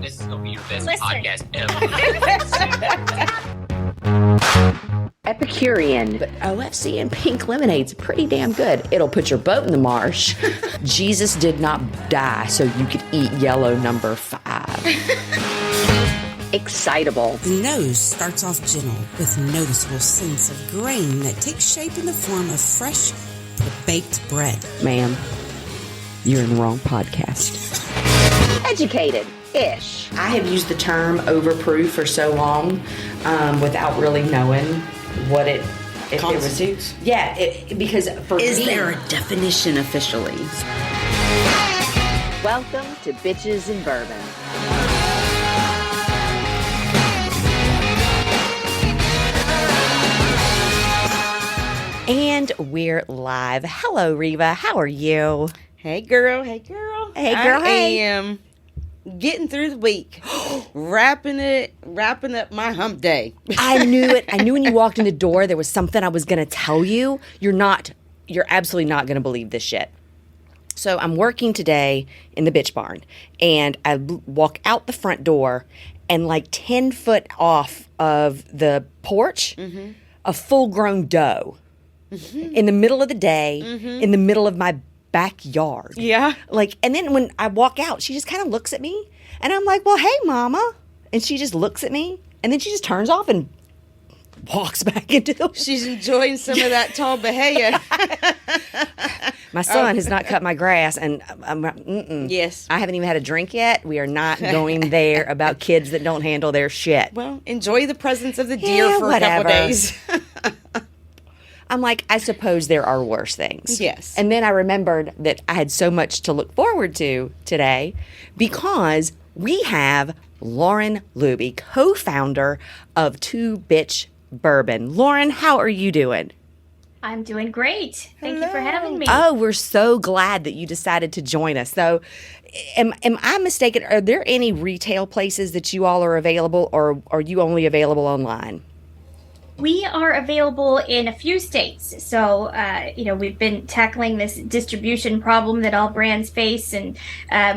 this is going to be your best Listen. podcast ever. Epicurean, but OFC and pink lemonade's pretty damn good. It'll put your boat in the marsh. Jesus did not die so you could eat yellow number 5. Excitable. The nose starts off gentle with noticeable sense of grain that takes shape in the form of fresh baked bread. Ma'am, you're in the wrong podcast. Educated-ish. I have used the term overproof for so long without really knowing what it constitutes. Because for Is me, there a definition officially? welcome to Bitches and Bourbon. And we're live. Hello, Reba. How are you? Hey, girl. Hey, girl. Hey, girl. I Hey. am getting through the week. wrapping up my hump day. I knew it. I knew when you walked in the door there was something I was going to tell you. You're absolutely not going to believe this shit. So I'm working today in the bitch barn, and I walk out the front door, and like 10 foot off of the porch, a full-grown doe in the middle of the day, in the middle of my backyard. Yeah. And then when I walk out, she just kind of looks at me, and I'm like, well, hey, mama. And she just looks at me, and then she just turns off and walks back into the... She's enjoying some of that tall bahia. My son has not cut my grass, and Yes. I haven't even had a drink yet. We are not going there about kids that don't handle their shit. Well, enjoy the presence of the deer Yeah, for a couple whatever. days. I'm like, I suppose there are worse things. Yes. And then I remembered that I had so much to look forward to today because we have Lauren Luby, co-founder of Two Bitch Bourbon. Lauren, how are you doing? I'm doing great. Thank you for having me. Oh, we're so glad that you decided to join us. So, am I mistaken? Are there any retail places that you all are available, or are you only available online? We are available in a few states. So, we've been tackling this distribution problem that all brands face, and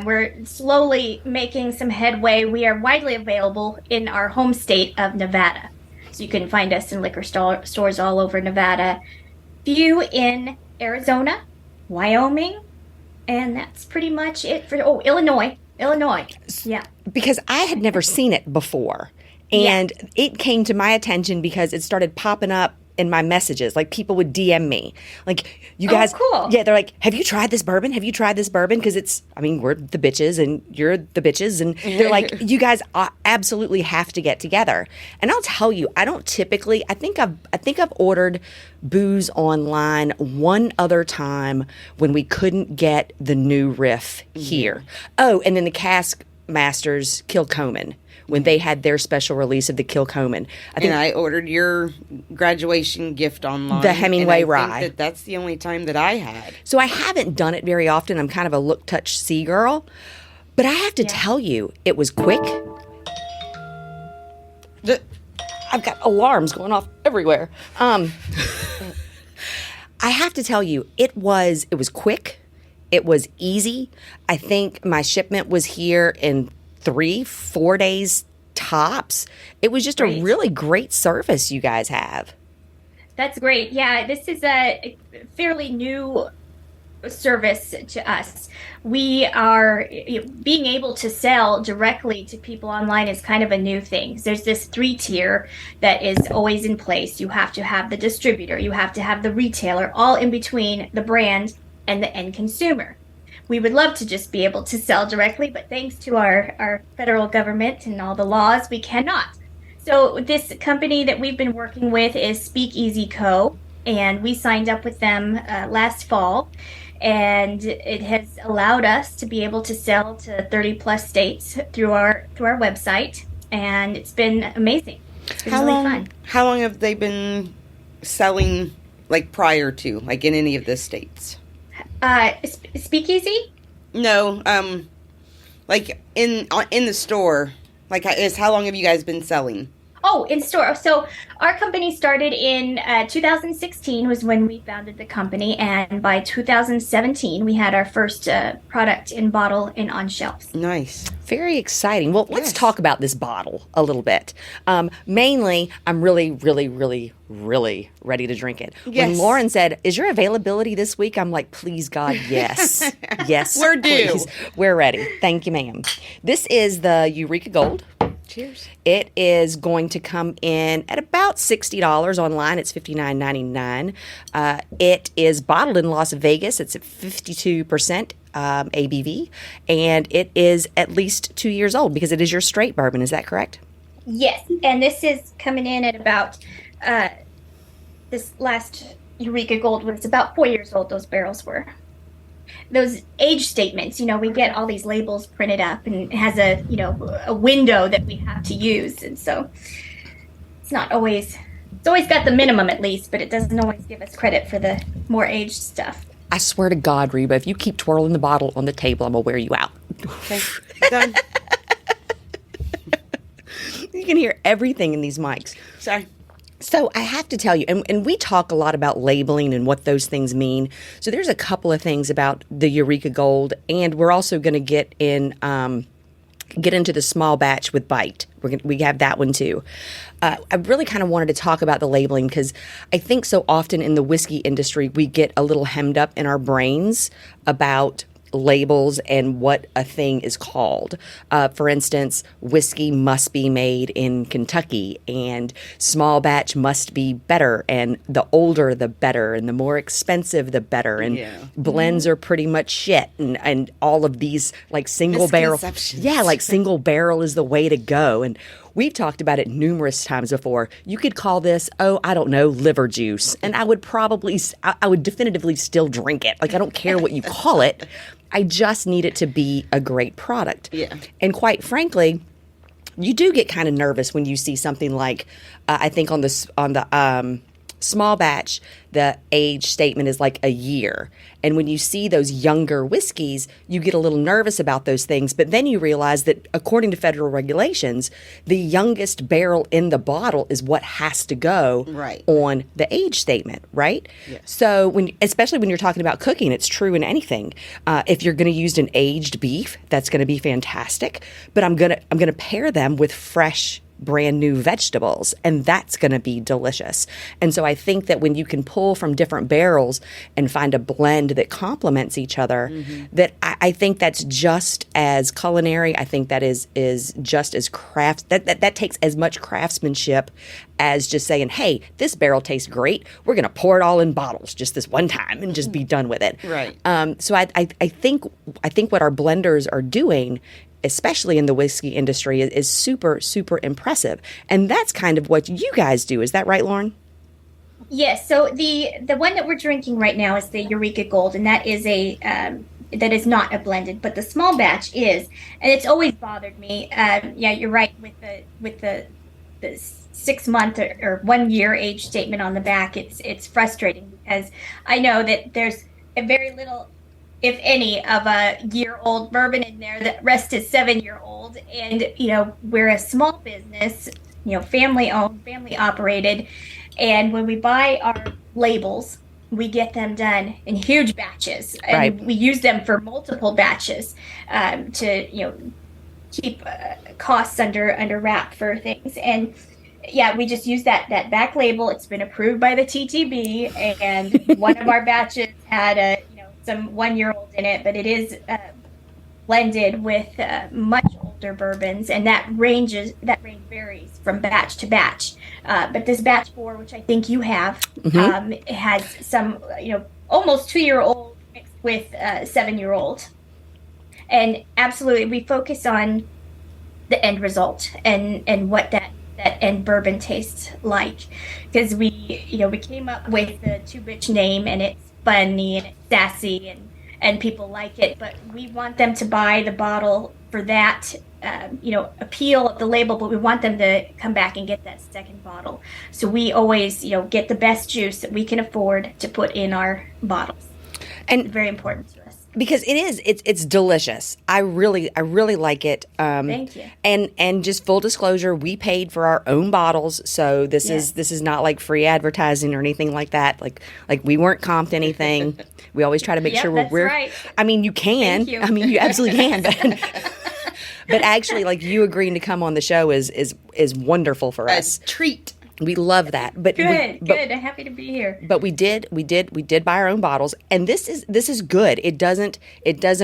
we're slowly making some headway. We are widely available in our home state of Nevada. So you can find us in liquor stores all over Nevada. Few in Arizona, Wyoming, and that's pretty much it for... Oh, Illinois. Yeah. Because I had never seen it before. And it came to my attention because it started popping up in my messages. Like, people would DM me. Like, you guys... cool. Yeah, they're like, have you tried this bourbon? Have you tried this bourbon? Because we're the bitches and you're the bitches. And they're like, you guys absolutely have to get together. And I'll tell you, I don't typically... I think I've ordered booze online one other time when we couldn't get the new riff here. Oh, and then the Cask Masters Kilcoman, when they had their special release of the Kilcoman. I ordered your graduation gift online. The Hemingway and I Rye. think that's the only time that I had. So I haven't done it very often. I'm kind of a look, touch, see girl. But I have to tell you, it was quick. I've got alarms going off everywhere. I have to tell you, it was quick. It was easy. I think my shipment was here in 3-4 days tops. It was just a really great service you guys have. That's great. Yeah, this is a fairly new service to us. We are being able to sell directly to people online is kind of a new thing. There's this 3-tier that is always in place. You have to have the distributor, you have to have the retailer, all in between the brand and the end consumer. We would love to just be able to sell directly, but thanks to our federal government and all the laws, we cannot. So this company that we've been working with is Speakeasy Co., and we signed up with them last fall, and it has allowed us to be able to sell to 30 plus states through our website, and it's been amazing. It's been really fun. How long have they been selling, like, prior to, like, in any of the states? Speakeasy? No, like in the store. Like, how long have you guys been selling? Oh, in store. So our company started in 2016 was when we founded the company, and by 2017 we had our first product in bottle and on shelves. Nice. Very exciting. Well, let's Yes. talk about this bottle a little bit. Mainly, I'm really, really, really, really ready to drink it. Yes. When Lauren said, "Is your availability this week?" I'm like, "Please, God, yes, yes, We're due. please. We're ready. Thank you, ma'am." This is the Eureka Gold. Cheers. It is going to come in at about $60 online. It's $59.99. It is bottled in Las Vegas. It's at 52% ABV, and it is at least 2 years old because it is your straight bourbon. Is that correct? Yes, and this is coming in at about this last Eureka Gold was about 4 years old. Those barrels were. Those age statements, we get all these labels printed up, and it has a window that we have to use, and so it's not always. It's always got the minimum at least, but it doesn't always give us credit for the more aged stuff. I swear to God, Reba, if you keep twirling the bottle on the table, I'm going to wear you out. Okay. Done. You can hear everything in these mics. Sorry. So I have to tell you, and we talk a lot about labeling and what those things mean. So there's a couple of things about the Eureka Gold, and we're also going to get into the small batch with Bite. We have that one too. I really kind of wanted to talk about the labeling because I think so often in the whiskey industry we get a little hemmed up in our brains about labels and what a thing is called. For instance, whiskey must be made in Kentucky, and small batch must be better, and the older the better, and the more expensive the better, and blends are pretty much shit, and all of these like single barrel. Misconceptions. Yeah, like single barrel is the way to go. And we've talked about it numerous times before. You could call this, I don't know, liver juice, and I would definitively still drink it. Like, I don't care what you call it. I just need it to be a great product. Yeah. And quite frankly, you do get kind of nervous when you see something like, I think on the small batch, the age statement is like a year. And when you see those younger whiskeys, you get a little nervous about those things. But then you realize that according to federal regulations, the youngest barrel in the bottle is what has to go Right. on the age statement, right? Yes. So especially when you're talking about cooking, it's true in anything. If you're going to use an aged beef, that's going to be fantastic. But I'm gonna pair them with fresh, brand new vegetables, and that's going to be delicious. And so I think that when you can pull from different barrels and find a blend that complements each other, that I think that's just as culinary. I think that is just as that takes as much craftsmanship as just saying, hey, this barrel tastes great, we're going to pour it all in bottles just this one time and just be done with it. Right. So I think what our blenders are doing, especially in the whiskey industry, is super, super impressive. And that's kind of what you guys do. Is that right, Lauren? Yes. So the one that we're drinking right now is the Eureka Gold, and that is that is not a blended, but the small batch is, and it's always bothered me. Yeah, you're right with the 6 month or 1 year age statement on the back. It's frustrating because I know that there's a very little, if any, of a year-old bourbon in there. The rest is 7-year-old, and we're a small business, family-owned, family-operated, and when we buy our labels, we get them done in huge batches, and Right. we use them for multiple batches to keep costs under wrap for things. And yeah, we just use that back label. It's been approved by the TTB, and one of our batches had some 1-year-old in it, but it is blended with much older bourbons, and that range varies from batch to batch. But this batch 4, which I think you have, has some almost 2-year-old mixed with 7-year-old, and absolutely we focus on the end result and what that end bourbon tastes like, because we came up with the Two Bitch name, and it's funny and it's sassy and people like it, but we want them to buy the bottle for that appeal of the label, but we want them to come back and get that second bottle. So we always get the best juice that we can afford to put in our bottles. And Very important to us. because it's delicious. I really like it. Thank you. And just full disclosure, we paid for our own bottles, so this is not like free advertising or anything like that. Like we weren't comped anything. We always try to make sure that's we're right. I mean, you can. Thank you. I mean, you absolutely can. But actually, like, you agreeing to come on the show is wonderful for us. A treat. We love that. But Good. Happy to be here. But we did buy our own bottles, and this is good. It doesn't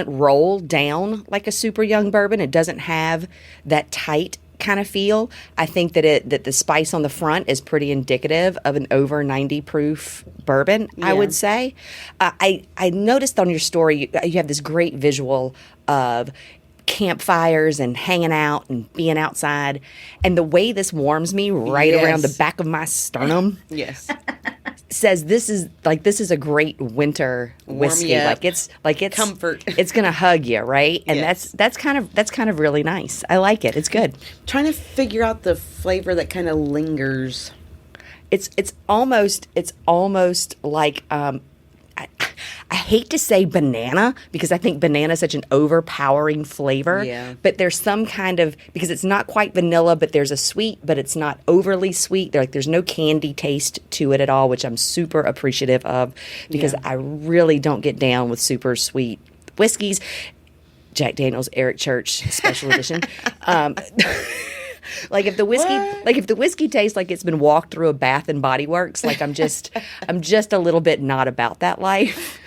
roll down like a super young bourbon. It doesn't have that tight kind of feel. I think that the spice on the front is pretty indicative of an over 90 proof bourbon, I would say. I noticed on your story you have this great visual of campfires and hanging out and being outside, and the way this warms me right around the back of my sternum Yes. says this is a great winter whiskey. It's comfort. It's gonna hug you, right? And Yes. that's kind of really nice. I like it. It's good. Trying to figure out the flavor that kind of lingers. It's almost like I hate to say banana because I think banana is such an overpowering flavor. Yeah. But there's some kind of, because it's not quite vanilla, but there's a sweet, but it's not overly sweet. There's no candy taste to it at all, which I'm super appreciative of because I really don't get down with super sweet whiskeys. Jack Daniel's Eric Church Special Edition. Like if the whiskey tastes like it's been walked through a Bath and Body Works, like I'm just a little bit not about that life.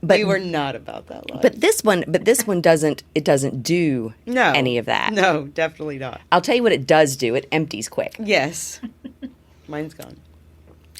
But We were not about that life. But this one doesn't do No. any of that. No, definitely not. I'll tell you what it does do. It empties quick. Yes. Mine's gone.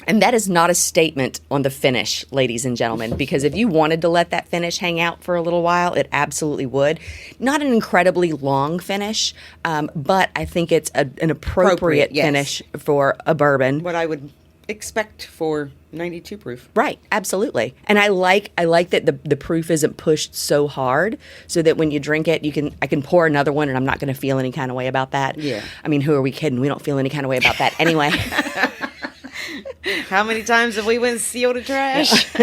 And that is not a statement on the finish, ladies and gentlemen, because if you wanted to let that finish hang out for a little while, it absolutely would. Not an incredibly long finish, but I think it's an appropriate Yes. finish for a bourbon. What I would expect for 92 proof. Right, absolutely. And I like that the proof isn't pushed so hard so that when you drink it, I can pour another one and I'm not going to feel any kind of way about that. Yeah. I mean, who are we kidding? We don't feel any kind of way about that anyway. How many times have we went seal to trash?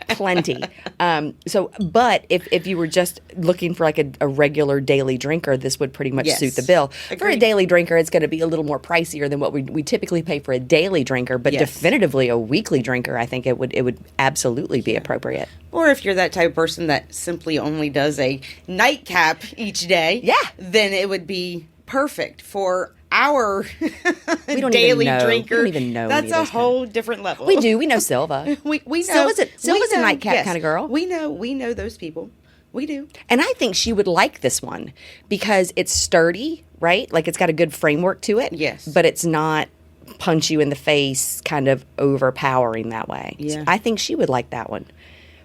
Plenty. But if you were just looking for like a regular daily drinker, this would pretty much Yes. suit the bill. For a Agreed. daily drinker, it's going to be a little more pricier than what we typically pay for a daily drinker, but Yes. definitively a weekly drinker, I think it would absolutely be appropriate. Or if you're that type of person that simply only does a nightcap each day, Yeah. then it would be perfect for our We don't daily even know. drinker. We don't even know That's any of a those whole different level. We do. We know Silva. We know. Silva's a nightcap yes. kind of girl. We know those people. We do. And I think she would like this one because it's sturdy, right? Like it's got a good framework to it. Yes. But it's not punch you in the face, kind of overpowering that way. Yeah. So I think she would like that one.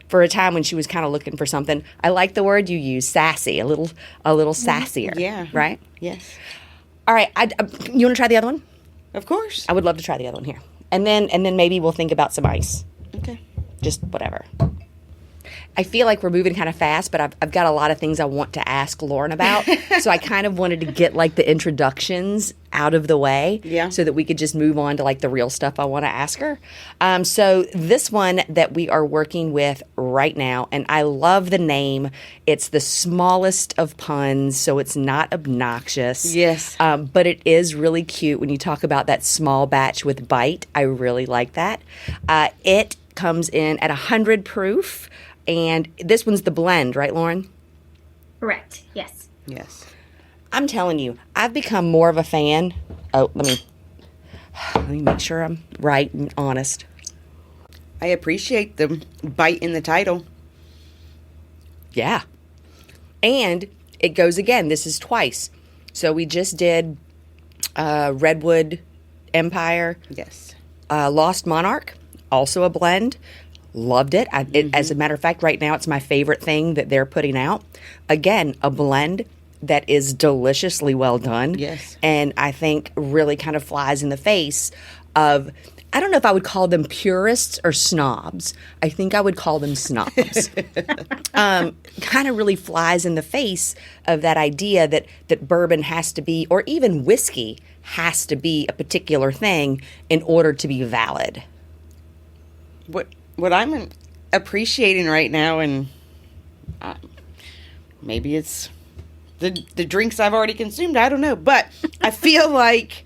For a time when she was kind of looking for something, I like the word you use, sassy, a little sassier. Yeah. Right? Yes. All right. You want to try the other one? Of course. I would love to try the other one here. And then maybe we'll think about some ice. Okay. Just whatever. I feel like we're moving kind of fast, but I've got a lot of things I want to ask Lauren about. So I kind of wanted to get like the introductions out of the way, Yeah. so that we could just move on to like the real stuff I want to ask her. So this one that we are working with right now, and I love the name. It's the smallest of puns, so it's not obnoxious. Yes. But it is really cute when you talk about that small batch with bite. I really like that. It comes in at 100 proof. And this one's the blend, right, Lauren? Correct. Yes. Yes. I'm telling you, I've become more of a fan. Oh, let me make sure I'm right and honest. I appreciate the bite in the title. Yeah. And it goes again. This is twice. So we just did Redwood Empire, Yes. Lost Monarch, also a blend. Loved it. As a matter of fact, right now it's my favorite thing that they're putting out. Again, a blend that is deliciously well done. Yes. And I think really kind of flies in the face of, I don't know if I would call them purists or snobs. I think I would call them snobs. Kind of really flies in the face of that idea that bourbon has to be, or even whiskey has to be a particular thing in order to be valid. What I'm appreciating right now, and Maybe it's the drinks I've already consumed. I don't know. But I feel like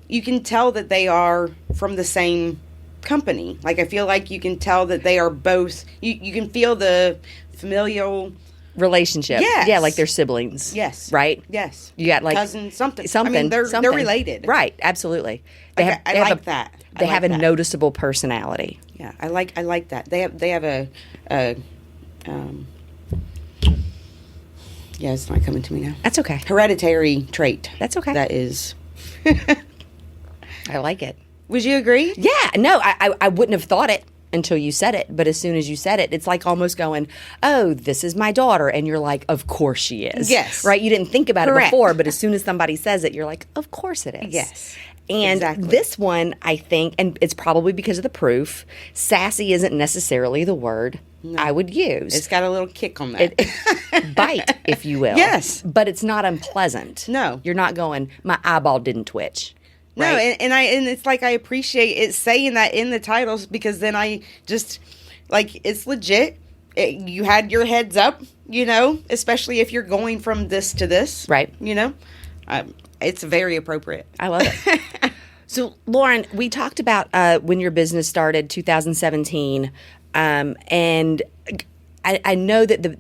you can tell that they are from the same company. Like, I feel like you can tell that they are both, you can feel the familial relationship. Yes. Yeah, like they're siblings. Yes. Right? Yes. You got like cousin something. Something. I mean, they're something. related. Right, absolutely. I like that. They have a noticeable personality. Yeah, I like that. They have a yeah, it's not coming to me now. That's okay. Hereditary trait. That's okay. That is. I like it. Would you agree? Yeah. No, I wouldn't have thought it until you said it. But as soon as you said it, it's like almost going, oh, this is my daughter. And you're like, of course she is. Yes. Right? You didn't think about Correct. it before, but as soon as somebody says it, you're like, of course it is. Yes. And exactly. This one, I think, and it's probably because of the proof, sassy isn't necessarily the word I would use. It's got a little kick on that. Bite, if you will. Yes. But it's not unpleasant. No. You're not going, my eyeball didn't twitch. No, right? and it's like I appreciate it saying that in the titles, because then I just, like, it's legit. You had your heads up, especially if you're going from this to this. Right. It's very appropriate. I love it. So, Lauren, we talked about when your business started, 2017, and I know that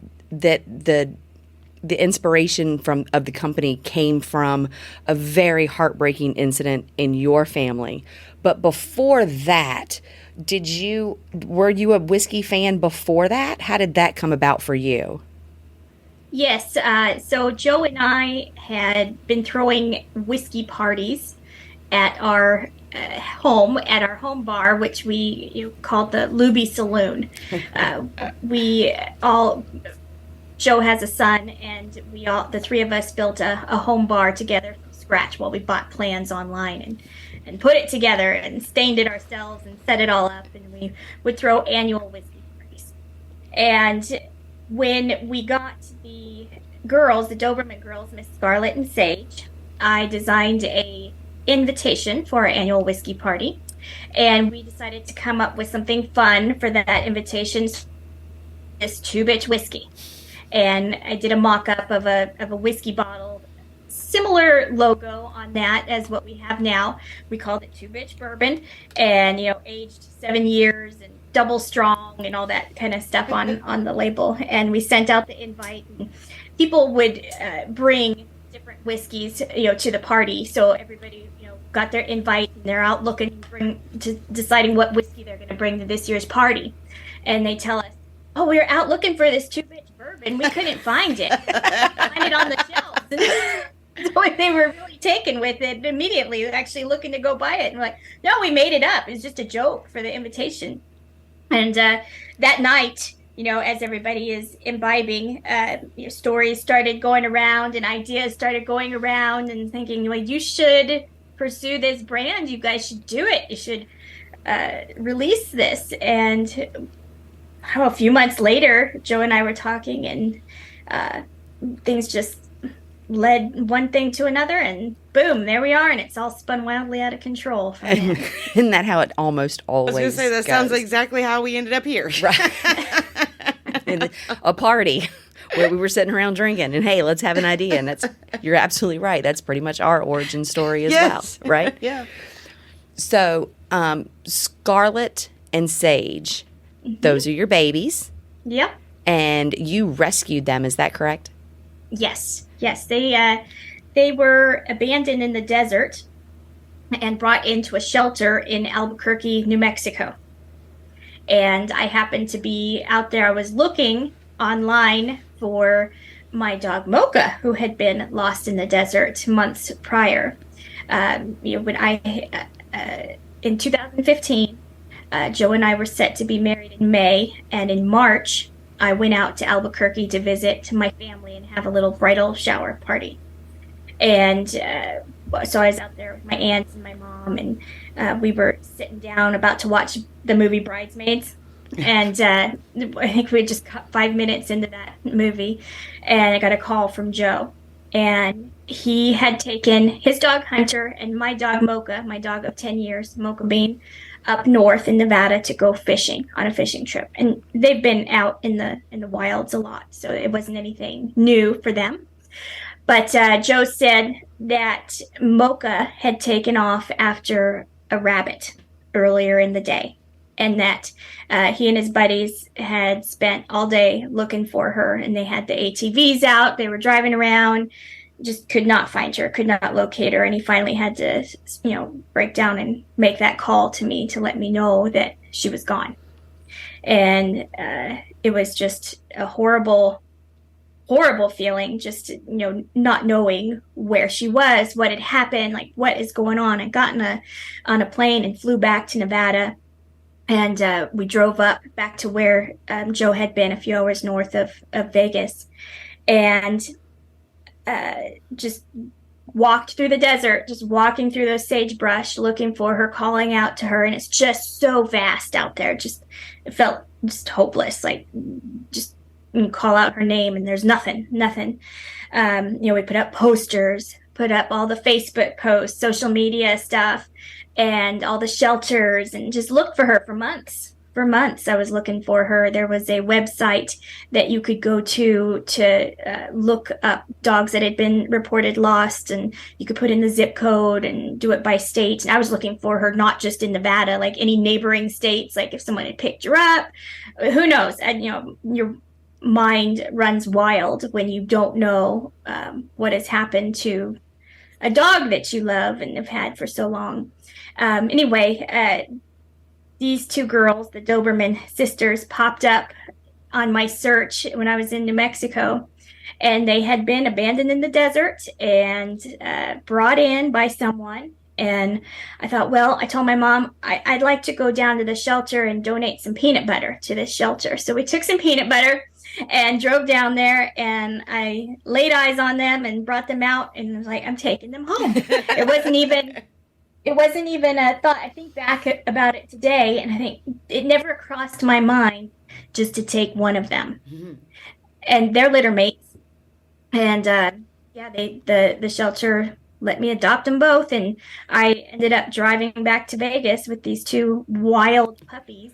the inspiration of the company came from a very heartbreaking incident in your family. But before that, were you a whiskey fan before that? How did that come about for you? Yes. So Joe and I had been throwing whiskey parties at our home bar, which we called the Luby Saloon. Joe has a son, and the three of us built a home bar together from scratch. Well, we bought plans online and put it together and stained it ourselves and set it all up, and we would throw annual whiskey parties. And when we got the Doberman girls, Miss Scarlett and Sage, I designed a invitation for our annual whiskey party, and we decided to come up with something fun for that invitation. This Two Bitch whiskey, and I did a mock-up of a whiskey bottle, similar logo on that as what we have now. We called it Two Bitch Bourbon, and aged 7 years and double strong and all that kind of stuff on the label. And we sent out the invite, and people would bring different whiskeys to the party, so everybody got their invite, and they're out deciding what whiskey they're going to bring to this year's party. And they tell us, oh, we were out looking for this Two Bitch Bourbon, we couldn't find it. Find it on the shelves. So they were really taken with it immediately, actually looking to go buy it. And we're like, no, we made it up. It's just a joke for the invitation. And that night, as everybody is imbibing, stories started going around and ideas started going around, and thinking, well, you should pursue this brand. You guys should do it. You should release this. And a few months later, Joe and I were talking, and things just led one thing to another, and boom, there we are, and it's all spun wildly out of control from there. Isn't that how it almost always I was going to say, that goes? sounds exactly how we ended up here. Right. In a party where we were sitting around drinking, and hey, let's have an idea. And you're absolutely right. That's pretty much our origin story as Yes. well, right? Yeah. So, Scarlett and Sage, those are your babies, Yep. and you rescued them. Is that correct? Yes. They were abandoned in the desert and brought into a shelter in Albuquerque, New Mexico. And I happened to be out there. I was looking online for my dog Mocha, who had been lost in the desert months prior. When in 2015, Joe and I were set to be married in May, and in March, I went out to Albuquerque to visit my family and have a little bridal shower party. And so I was out there with my aunts and my mom, and we were sitting down about to watch the movie Bridesmaids. And I think we had just got 5 minutes into that movie, and I got a call from Joe. And he had taken his dog Hunter and my dog Mocha, my dog of 10 years, Mocha Bean, up north in Nevada to go fishing on a fishing trip. And they've been out in the wilds a lot, so it wasn't anything new for them. But Joe said that Mocha had taken off after a rabbit earlier in the day, and that he and his buddies had spent all day looking for her, and they had the ATVs out. They were driving around, just could not find her, could not locate her, and he finally had to, break down and make that call to me to let me know that she was gone. And it was just a horrible feeling, just not knowing where she was, what had happened, like what is going on. I got on a plane and flew back to Nevada, and we drove up back to where Joe had been a few hours north of Vegas, and just walked through the desert, just walking through those sagebrush, looking for her, calling out to her, and it's just so vast out there. It felt just hopeless, like just call out her name and there's nothing. We put up posters, put up all the Facebook posts, social media stuff, and all the shelters, and just looked for her for months. I was looking for her. There was a website that you could go to look up dogs that had been reported lost, and you could put in the zip code and do it by state. And I was looking for her not just in Nevada, like any neighboring states, like if someone had picked her up, who knows? And your mind runs wild when you don't know what has happened to a dog that you love and have had for so long. These two girls, the Doberman sisters, popped up on my search when I was in New Mexico, and they had been abandoned in the desert and brought in by someone. And I thought, well, I told my mom, I'd like to go down to the shelter and donate some peanut butter to this shelter. So we took some peanut butter and drove down there, and I laid eyes on them and brought them out, and was like, I'm taking them home. It wasn't even a thought. I think back about it today, and I think it never crossed my mind just to take one of them. Mm-hmm. And they're litter mates. And the shelter let me adopt them both, and I ended up driving back to Vegas with these two wild puppies.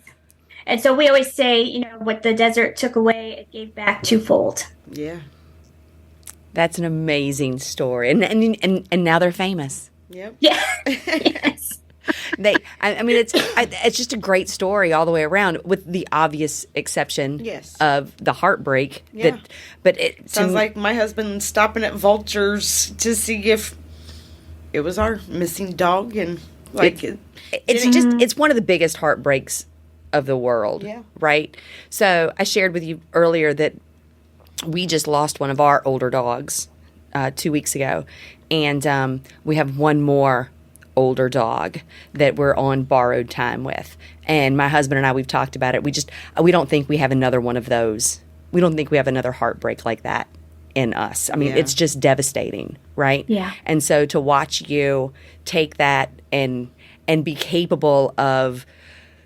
And so we always say, what the desert took away, it gave back twofold. Yeah. That's an amazing story. And now they're famous. Yep. Yeah. Yes. It's just a great story all the way around, with the obvious exception of the heartbreak. Yeah. But it sounds like my husband stopping at Vultures to see if it was our missing dog, and it's one of the biggest heartbreaks of the world. Yeah. Right. So I shared with you earlier that we just lost one of our older dogs 2 weeks ago. And we have one more older dog that we're on borrowed time with. And my husband and I, we've talked about it. We don't think we have another one of those. We don't think we have another heartbreak like that in us. It's just devastating, right? Yeah. And so to watch you take that and be capable of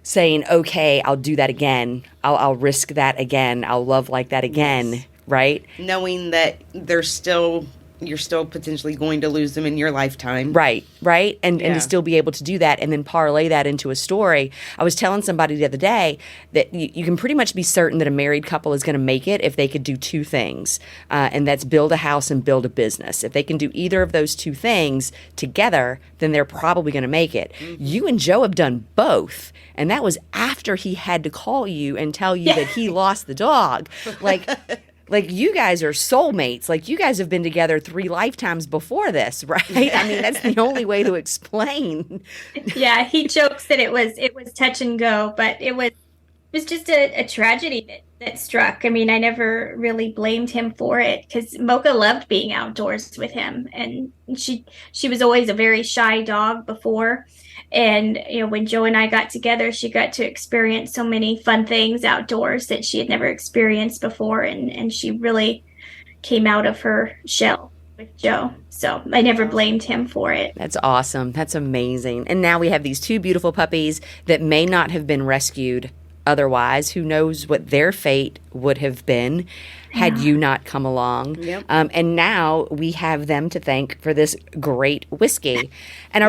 saying, okay, I'll do that again. I'll risk that again. I'll love like that again, right? Knowing that you're still potentially going to lose them in your lifetime. Right. And to still be able to do that and then parlay that into a story. I was telling somebody the other day that you can pretty much be certain that a married couple is going to make it if they could do two things, and that's build a house and build a business. If they can do either of those two things together, then they're probably going to make it. Mm-hmm. You and Joe have done both, and that was after he had to call you and tell you that he lost the dog. Like, you guys are soulmates. Like, you guys have been together 3 lifetimes before this, right? That's the only way to explain. Yeah, he jokes that it was touch and go, but it was just a tragedy that struck. I never really blamed him for it, because Mocha loved being outdoors with him, and she was always a very shy dog before. And, when Joe and I got together, she got to experience so many fun things outdoors that she had never experienced before. And she really came out of her shell with Joe. So I never blamed him for it. That's awesome. That's amazing. And now we have these 2 beautiful puppies that may not have been rescued otherwise. Who knows what their fate would have been had you not come along. Yep. And now we have them to thank for this great whiskey. And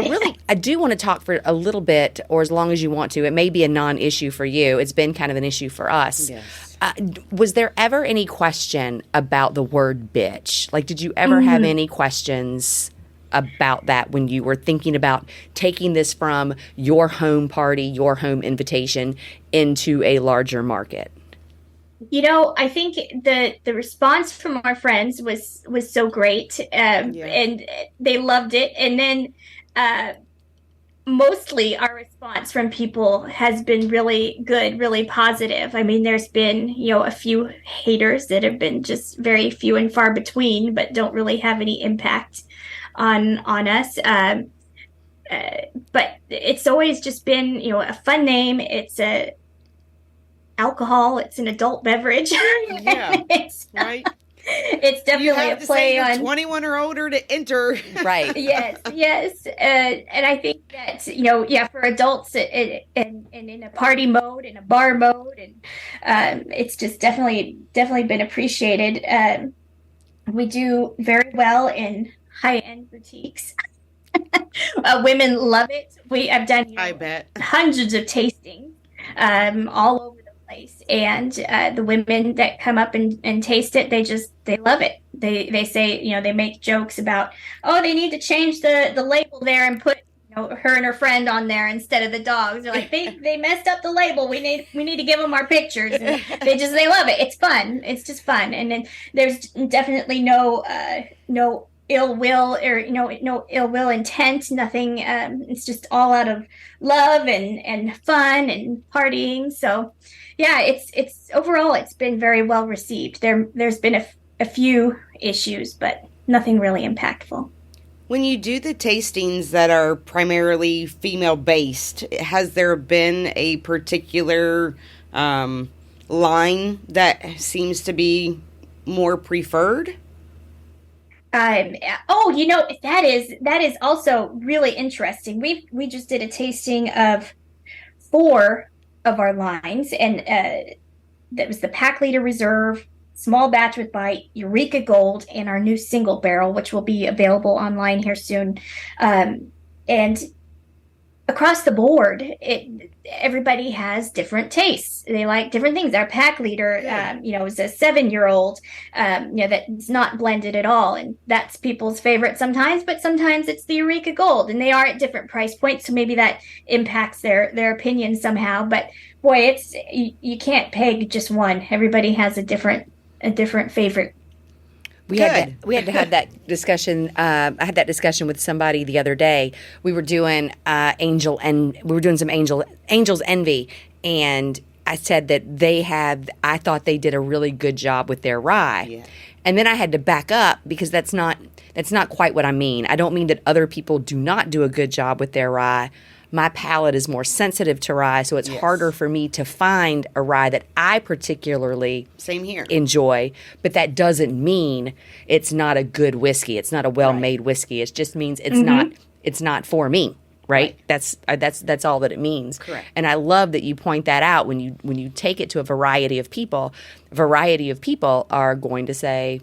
I do want to talk for a little bit, or as long as you want to. It may be a non-issue for you. It's been kind of an issue for us. Yes. Was there ever any question about the word bitch? Like, did you ever have any questions about that when you were thinking about taking this from your home party, your home invitation, into a larger market? I think the response from our friends was so great, and they loved it. And then mostly our response from people has been really good, really positive. I mean, there's been, a few haters that have been just very few and far between, but don't really have any impact on us. But it's always just been, a fun name. It's alcohol. It's an adult beverage. Yeah, right. It's definitely a play on 21 or older to enter. Right. Yes. And I think that, for adults and in a party mode, in a bar mode, and it's just definitely been appreciated. We do very well in high-end boutiques. Women love it. I've done I bet hundreds of tastings all over the place, and the women that come up and taste it, they love it. They say, they make jokes about, they need to change the label there and put her and her friend on there instead of the dogs. They're like, they messed up the label. We need to give them our pictures. And they love it. It's fun. It's just fun. And then there's definitely no ill will or no ill will intent, nothing. It's just all out of love and fun and partying. So yeah, it's overall it's been very well received. There's been a few issues, but nothing really impactful. When you do the tastings that are primarily female based, has there been a particular line that seems to be more preferred? That is also really interesting. We just did a tasting of 4 of our lines, and that was the Pack Leader Reserve, Small Batch with Bite, Eureka Gold, and our new single barrel, which will be available online here soon. And across the board, everybody has different tastes. They like different things. Our Pack Leader, is a 7-year-old, that's not blended at all, and that's people's favorite sometimes. But sometimes it's the Eureka Gold, and they are at different price points, so maybe that impacts their opinion somehow. But boy, you can't peg just one. Everybody has a different favorite. We had to have that discussion. I had that discussion with somebody the other day. We were doing some Angel's Envy, and I said that I thought they did a really good job with their rye. Yeah. And then I had to back up because that's not quite what I mean. I don't mean that other people do not do a good job with their rye. My palate is more sensitive to rye, so it's harder for me to find a rye that I particularly enjoy. But that doesn't mean it's not a good whiskey. It's not a well-made whiskey. It just means it's not for me. Right? That's all that it means. Correct. And I love that you point that out when you take it to a variety of people. A variety of people are going to say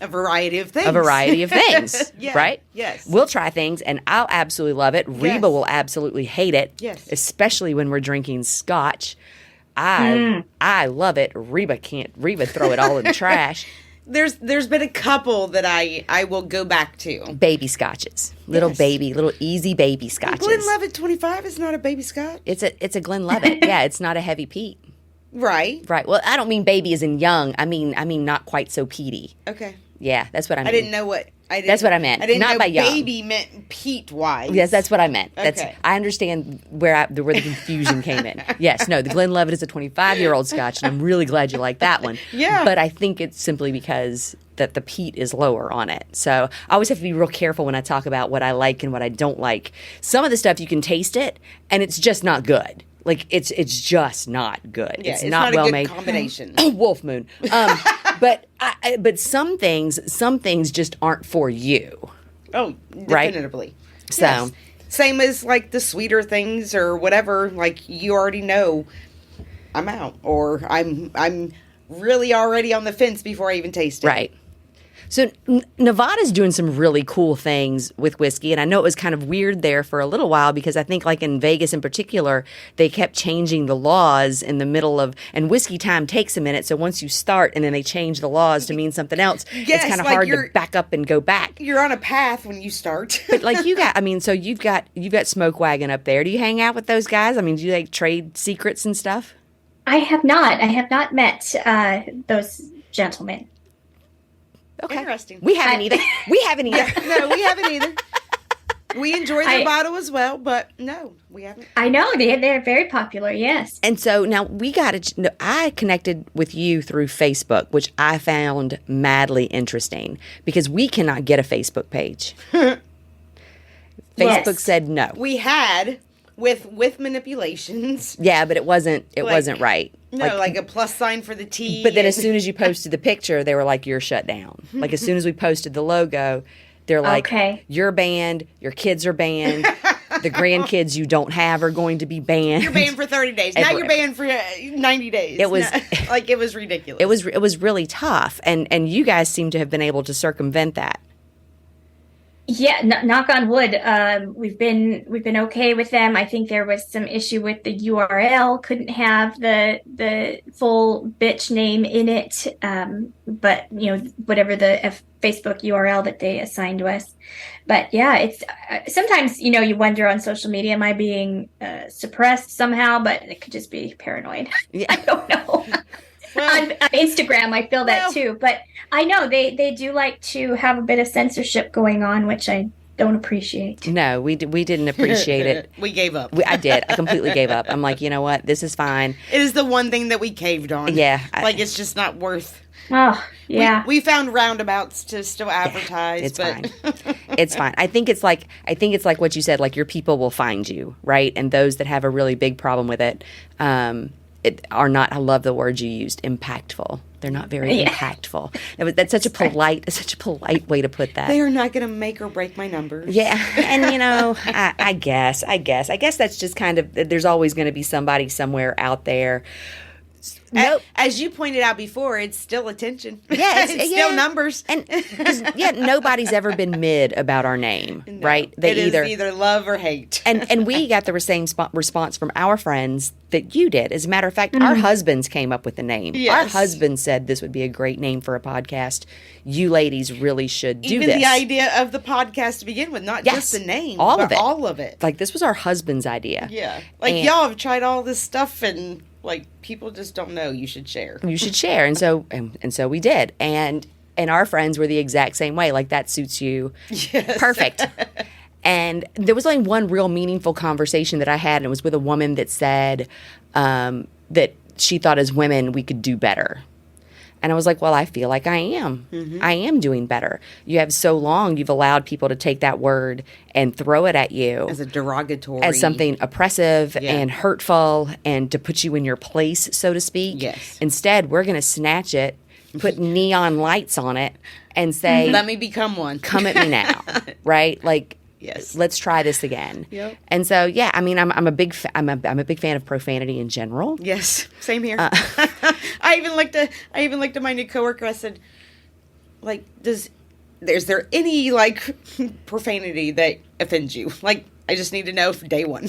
a variety of things. Right? Yes. We'll try things, and I'll absolutely love it. Reba will absolutely hate it. Yes. Especially when we're drinking scotch. I love it. Reba throw it all in the trash. There's been a couple that I will go back to. Baby scotches. Little easy baby scotches. Glenlivet 25 is not a baby scotch. It's a Glenlivet. Yeah, it's not a heavy peat. Right. Well, I don't mean baby as in young. I mean not quite so peaty. Okay. Yeah, that's what I mean. I didn't know what. That's what I meant. I didn't not know by young. Baby meant peat-wise. Yes, that's what I meant. Okay. I understand where the confusion came in. Yes, no, the Glenlivet is a 25-year-old scotch, and I'm really glad you like that one. Yeah. But I think it's simply because that the peat is lower on it. So I always have to be real careful when I talk about what I like and what I don't like. Some of the stuff you can taste it, and it's just not good. Like it's just not good. Yeah, it's not well made. Combination. Wolf Moon. But some things just aren't for you. Oh, definitively. Right? So same as like the sweeter things or whatever. Like you already know I'm out, or I'm really already on the fence before I even taste it. Right. So Nevada's doing some really cool things with whiskey, and I know it was kind of weird there for a little while because I think like in Vegas in particular, they kept changing the laws in the middle of, and whiskey time takes a minute, so once you start and then they change the laws to mean something else, Yes, it's kind of like hard to back up and go back. You're on a path when you start. But like so you've got Smoke Wagon up there. Do you hang out with those guys? I mean, do you like trade secrets and stuff? I have not met those gentlemen. Okay. Interesting. We haven't either. We haven't either. No, we haven't either. We enjoy their bottle as well, but no, we haven't. I know they're very popular. Yes. And so now I connected with you through Facebook, which I found madly interesting because we cannot get a Facebook page. Facebook Yes. said no. We had with manipulations. Yeah, but it wasn't right. No, like a plus sign for the T. But then as soon as you posted the picture, they were like, you're shut down. Like as soon as we posted the logo, they're like, Okay. you're banned, your kids are banned, the grandkids you don't have are going to be banned. You're banned for 30 days. Now you're banned for 90 days. It was like it was ridiculous. It was really tough, and you guys seem to have been able to circumvent that. Yeah, knock on wood. We've been okay with them. I think there was some issue with the URL. Couldn't have the full bitch name in it. But whatever the Facebook URL that they assigned to us. But yeah, it's sometimes you wonder on social media, am I being suppressed somehow? But it could just be paranoid. Yeah. I don't know. Well, on Instagram, I feel that too. But I know they do like to have a bit of censorship going on, which I don't appreciate. No, we didn't appreciate it. We gave up. I did. I completely gave up. I'm like, you know what? This is fine. It is the one thing that we caved on. Yeah. Like it's just not worth. Oh, yeah. We found roundabouts to still advertise. It's but fine. It's fine. I think it's like what you said. Like your people will find you, right? And those that have a really big problem with it, are not. I love the word you used. Impactful. They're not very impactful. That's such a polite way to put that. They are not going to make or break my numbers. Yeah, and I guess that's just kind of. There's always going to be somebody somewhere out there. Nope. As you pointed out before, it's still attention. Yeah, it's still numbers. And nobody's ever been mid about our name, No, right? It is either love or hate. and we got the same response from our friends that you did. As a matter of fact, our husbands came up with the name. Yes. Our husband said this would be a great name for a podcast. You ladies really should do Even this. the idea of the podcast to begin with, not Yes, just the name, all but of it. all of it. Like this was our husband's idea. Yeah. Like And- y'all have tried all this stuff and like people just don't know. You should share. You should share, and so we did, and our friends were the exact same way. Like that suits you, Yes. perfect. And there was only one real meaningful conversation that I had, and it was with a woman that said that she thought as women we could do better. And I was like, well, I feel like I am. I am doing better. You have so long, you've allowed people to take that word and throw it at you As a derogatory. as something oppressive Yeah. and hurtful and to put you in your place, so to speak. Yes. Instead, we're going to snatch it, put neon lights on it, and say, Let me become one. come at me now, right? Like, Yes. let's try this again. Yep. And so, yeah, I mean, I'm a big fan of profanity in general. Yes, same here. I even looked at my new coworker. I said, like, is there any like profanity that offends you? Like, I just need to know for day one.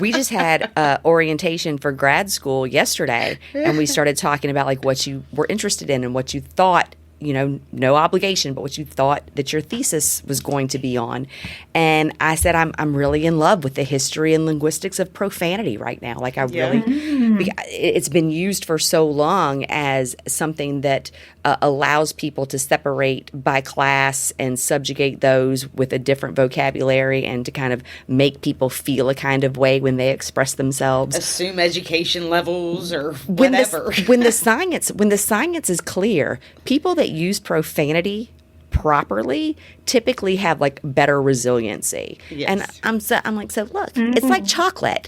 We just had orientation for grad school yesterday, and we started talking about like what you were interested in and what you thought. No obligation, but what you thought that your thesis was going to be on. And I said, I'm really in love with the history and linguistics of profanity right now. Like it's been used for so long as something that allows people to separate by class and subjugate those with a different vocabulary and to kind of make people feel a kind of way when they express themselves. Assume education levels or whatever. When the science is clear, people that use profanity properly typically have like better resiliency. Yes. And I'm like, so look, it's like chocolate.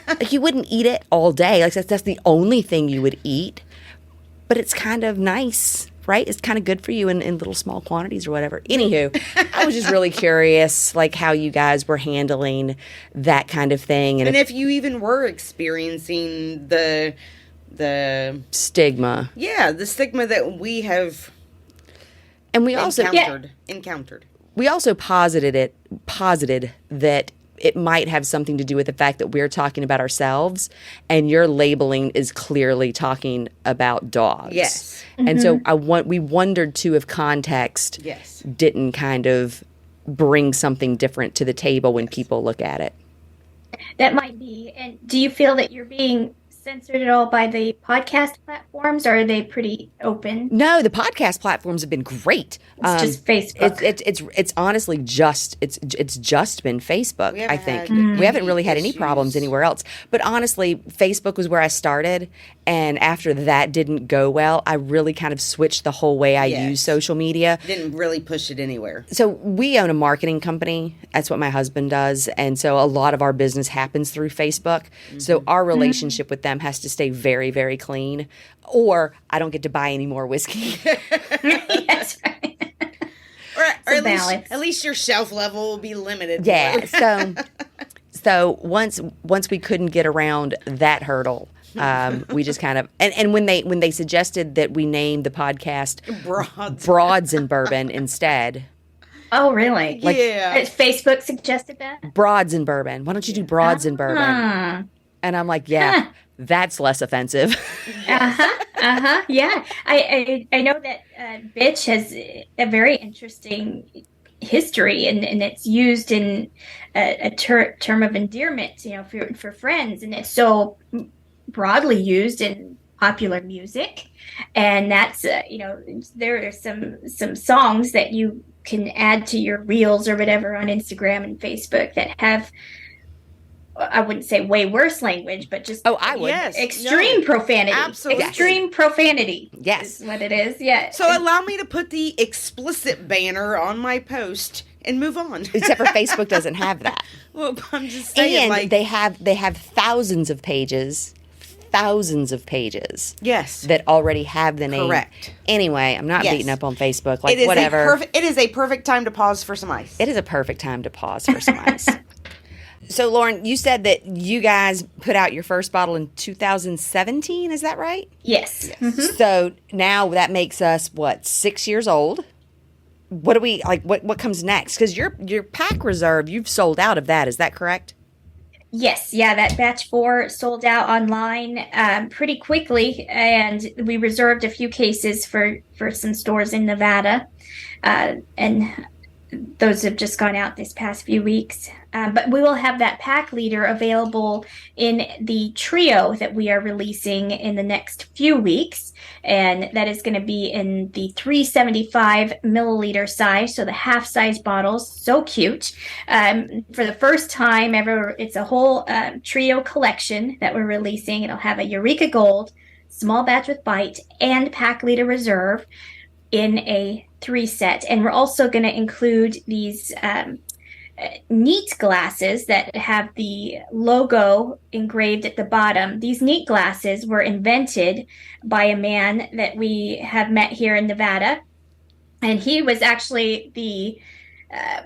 Like you wouldn't eat it all day. Like that's the only thing you would eat. But it's kind of nice, right? It's kind of good for you in little small quantities or whatever. Anywho, I was just really curious, like how you guys were handling that kind of thing. And if you even were experiencing the the Stigma. the stigma that we have And we also encountered. we also posited that it might have something to do with the fact that we're talking about ourselves and your labeling is clearly talking about dogs. Yes. And so we wondered too if context didn't kind of bring something different to the table when people look at it. That might be. And do you feel that you're being censored at all by the podcast platforms, or are they pretty open? No, the podcast platforms have been great. It's just Facebook. It's honestly just been Facebook. I think we haven't really had any problems anywhere else. But honestly, Facebook was where I started, and after that didn't go well, I really kind of switched the whole way I use social media. Didn't really push it anywhere. So we own a marketing company. That's what my husband does, and so a lot of our business happens through Facebook. So our relationship with them has to stay very, very clean, or I don't get to buy any more whiskey. That's right. Or at least your shelf level will be limited. Yeah. So once we couldn't get around that hurdle, we just kind of and when they suggested that we name the podcast Broads and Bourbon instead. Oh, really? Yeah. Facebook suggested that? Broads and Bourbon. Why don't you do Broads and Bourbon? And I'm like, that's less offensive. Yeah. I know that bitch has a very interesting history, and it's used in a term of endearment, for friends, and it's so broadly used in popular music. And that's there are some songs that you can add to your reels or whatever on Instagram and Facebook that have, I wouldn't say way worse language, but just I would. Extreme profanity. Absolutely. Extreme profanity. Yes. Is what it is. Yeah. So allow me to put the explicit banner on my post and move on. Except for Facebook doesn't have that. Well, I'm just saying, and they have thousands of pages. Yes. That already have the name. Correct. Anyway, I'm not beating up on Facebook. Like, it is whatever. It is a perfect time to pause for some ice. It is a perfect time to pause for some ice. So, Lauren, you said that you guys put out your first bottle in 2017. Is that right? Yes. Mm-hmm. So now that makes us, 6 years old? What do we, what comes next? Because your pack reserve, you've sold out of that. Is that correct? Yes, that batch 4 sold out online pretty quickly, and we reserved a few cases for some stores in Nevada, and those have just gone out this past few weeks. But we will have that pack leader available in the trio that we are releasing in the next few weeks. And that is going to be in the 375 milliliter size, so the half-size bottles. So cute. For the first time ever, it's a whole trio collection that we're releasing. It'll have a Eureka Gold, small batch with bite, and pack leader reserve in a 3 set. And we're also going to include these neat glasses that have the logo engraved at the bottom. These neat glasses were invented by a man that we have met here in Nevada. And he was actually the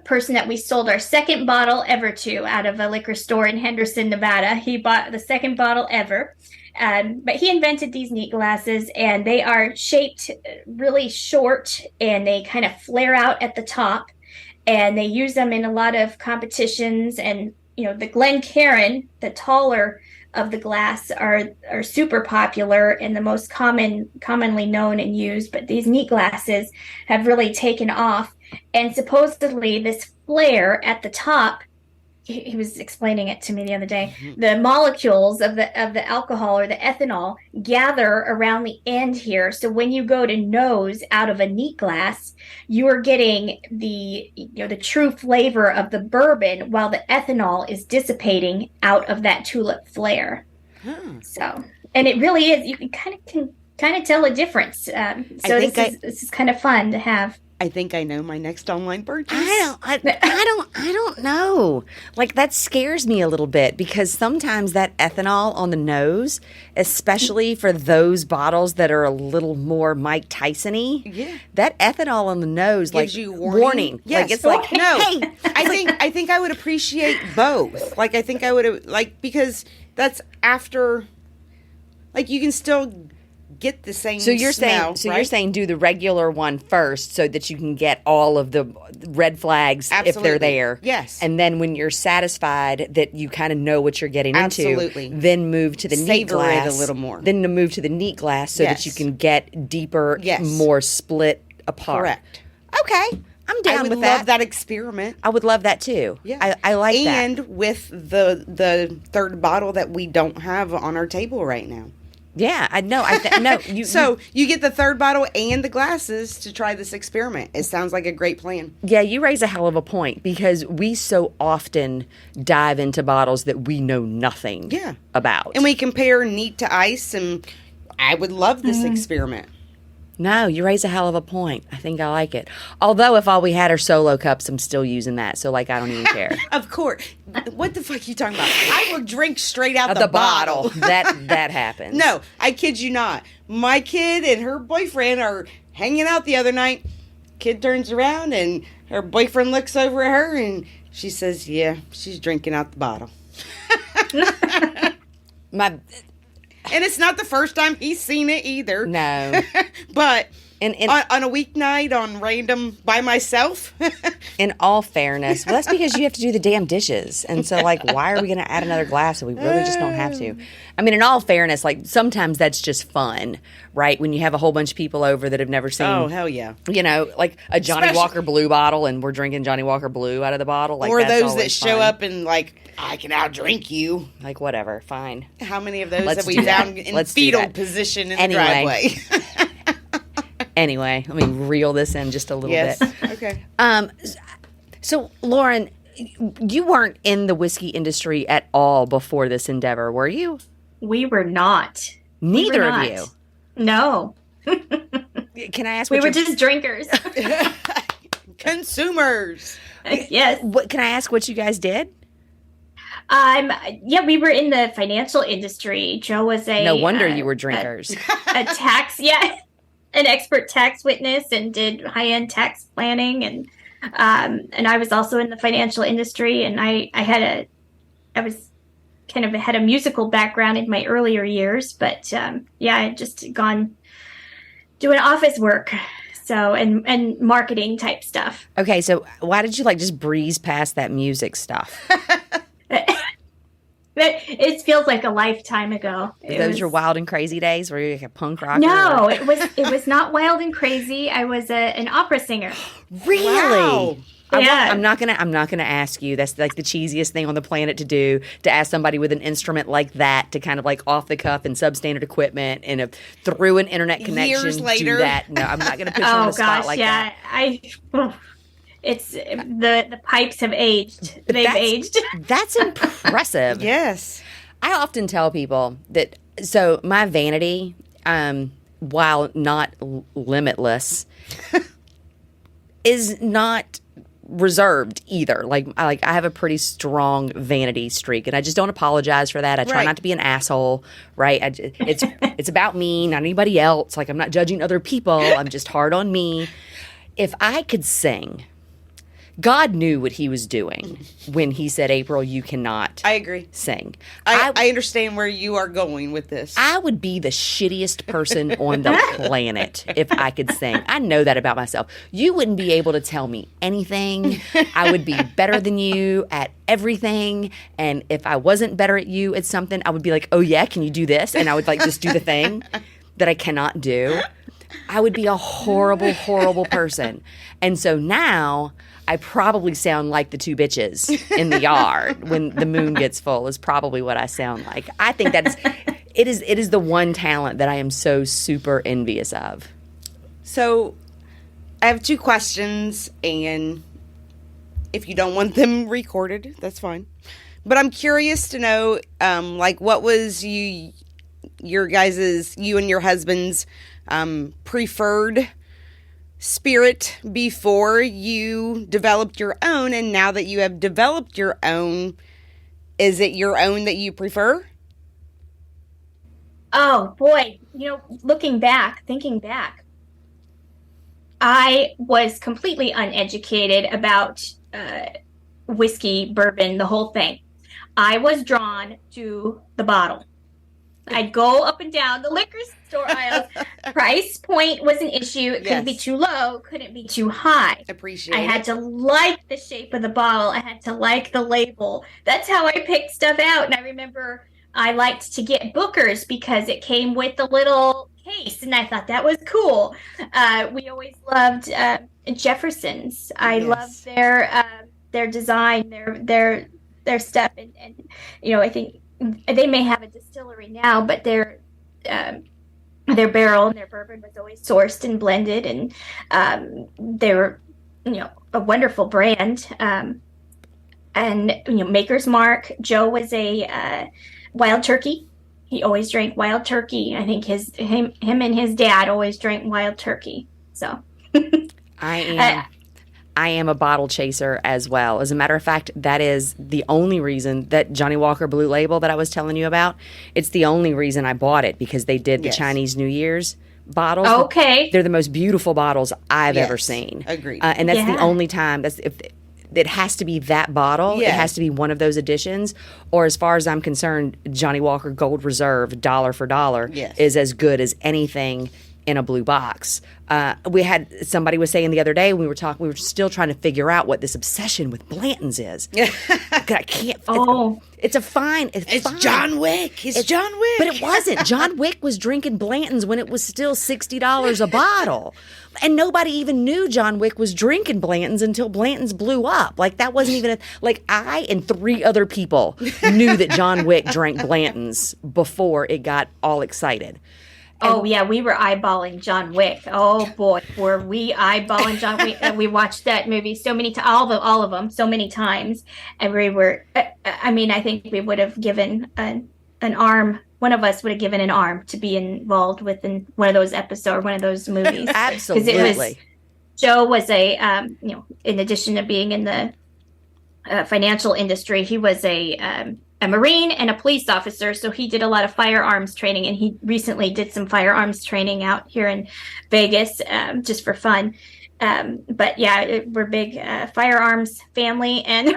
person that we sold our second bottle ever to out of a liquor store in Henderson, Nevada. He bought the second bottle ever. But he invented these neat glasses, and they are shaped really short, and they kind of flare out at the top. And they use them in a lot of competitions. And, the Glencairn, the taller of the glass, are super popular and the most commonly known and used. But these neat glasses have really taken off. And supposedly this flare at the top, he was explaining it to me the other day. The molecules of the alcohol or the ethanol gather around the end here. So when you go to nose out of a neat glass, you are getting the true flavor of the bourbon while the ethanol is dissipating out of that tulip flare. So, and it really is. You can kind of tell a difference. This is kind of fun to have. I think I know my next online purchase. I don't know. Like, that scares me a little bit, because sometimes that ethanol on the nose, especially for those bottles that are a little more Mike Tyson-y, that ethanol on the nose gives you warning. Yes. Like, it's like, no. Hey. I think I would appreciate both. Like, I think I would because that's after Like you can still get the same So you're smell, saying, so right? you're saying do the regular one first, so that you can get all of the red flags if Absolutely. they're there. Yes. And then when you're satisfied that you kind of know what you're getting Absolutely. into, then move to the neat Savor it a glass little more. Then to move to the neat glass so that Yes. you can get deeper, Yes. more split apart. Correct. Okay, I'm down I would with love that experiment. I would love that too. Yeah, I like that. And with the third bottle that we don't have on our table right now. Yeah, I know. No, you. So you get the third bottle and the glasses to try this experiment. It sounds like a great plan. Yeah, you raise a hell of a point because we so often dive into bottles that we know nothing about. And we compare neat to ice, and I would love this experiment. No, you raise a hell of a point. I think I like it. Although if all we had are solo cups, I'm still using that. So, like, I don't even care. Of course. What the fuck are you talking about? I will drink straight out The bottle. That happens. No, I kid you not. My kid and her boyfriend are hanging out the other night. Kid turns around and her boyfriend looks over at her and she says, yeah, she's drinking out the bottle. And it's not the first time he's seen it either. No. But And on a weeknight on random by myself. in all fairness, well, that's because you have to do the damn dishes. And so, like, why are we going to add another glass if we really just don't have to? I mean, in all fairness, like, sometimes that's just fun, right? When you have a whole bunch of people over that have never seen, Oh, hell yeah. you know, like a Johnny Especially- Walker Blue bottle and we're drinking Johnny Walker Blue out of the bottle. Like, Or that's those that always show fun. up and like, I can outdrink you. Like, whatever, fine. How many of those Let's have we do that. found in Let's do fetal that. position in Anyway. the driveway? Anyway, let me reel this in just a little Yes. bit. Okay. So, Lauren, you weren't in the whiskey industry at all before this endeavor, were you? We were not. Neither We were of not. you. No. Can I ask We what were your- just drinkers. Consumers. Yes. What, can I ask what you guys did? Yeah, we were in the financial industry. Joe was No wonder you were drinkers. a tax, an expert tax witness and did high-end tax planning. And I was also in the financial industry, and I was kind of had a musical background in my earlier years, but I had just gone doing office work. So, and marketing type stuff. Okay, so why did you like just breeze past that music stuff? It feels like a lifetime ago. Those your wild and crazy days where you're like a punk rocker? No, it was not wild and crazy. I was an opera singer. Really? Wow. Yeah. I'm not gonna ask you. That's like the cheesiest thing on the planet to do, to ask somebody with an instrument like that to kind of like off the cuff and substandard equipment and through an internet connection Years later. do that. No, I'm not gonna put you on Oh the spot gosh, like yeah. that. It's the pipes have aged. They've aged. That's impressive. Yes. I often tell people that, so my vanity, while not limitless, is not reserved either. Like I have a pretty strong vanity streak, and I just don't apologize for that. I try Right. not to be an asshole, right? It's about me, not anybody else. Like, I'm not judging other people. I'm just hard on me. If I could sing, God knew what he was doing when he said, April, you cannot I agree. sing. I understand where you are going with this. I would be the shittiest person on the planet if I could sing. I know that about myself. You wouldn't be able to tell me anything. I would be better than you at everything. And if I wasn't better at you at something, I would be like, oh yeah, can you do this? And I would like just do the thing that I cannot do. I would be a horrible, horrible person. And so now I probably sound like the two bitches in the yard when the moon gets full is probably what I sound like. I think it is the one talent that I am so super envious of. So, I have two questions, and if you don't want them recorded, that's fine. But I'm curious to know, like, what was you and your husband's preferred spirit before you developed your own, and now that you have developed your own, is it your own that you prefer? Oh boy, thinking back, I was completely uneducated about whiskey, bourbon, the whole thing. I was drawn to the bottle. I'd go up and down the liquor store aisles. Price point was an issue. It couldn't be too low, couldn't be too high. Appreciate I had to like the shape of the bottle. I had to like the label. That's how I picked stuff out. And I remember I liked to get Booker's because it came with the little case, and I thought that was cool. We always loved Jefferson's. I loved their design, their stuff, and I think they may have a distillery now, but their barrel and their bourbon was always sourced and blended, and they were a wonderful brand. And Maker's Mark. Joe was a Wild Turkey. He always drank Wild Turkey. I think him and his dad always drank Wild Turkey. So I am a bottle chaser as well. As a matter of fact, that is the only reason that Johnny Walker Blue Label that I was telling you about, it's the only reason I bought it, because they did the Chinese New Year's bottles. Okay. They're the most beautiful bottles I've ever seen. Agreed. And that's the only time. It has to be that bottle. It has to be one of those editions. Or as far as I'm concerned, Johnny Walker Gold Reserve, dollar for dollar, is as good as anything in a blue box. Somebody was saying the other day, we were still trying to figure out what this obsession with Blanton's is. I can't. It's fine. It's John Wick. It's John Wick. But it wasn't. John Wick was drinking Blanton's when it was still $60 a bottle. And nobody even knew John Wick was drinking Blanton's until Blanton's blew up. Like, that wasn't even I and 3 other people knew that John Wick drank Blanton's before it got all excited. Oh, yeah, we were eyeballing John Wick. Oh, boy, were we eyeballing John Wick. We watched that movie so many times, all of them, so many times. And we were, I think we would have given an arm. One of us would have given an arm to be involved with one of those episodes, one of those movies. Absolutely. Joe was in addition to being in the financial industry, he was a Marine and a police officer, so he did a lot of firearms training, and he recently did some firearms training out here in Vegas, just for fun. But yeah, we're big firearms family, and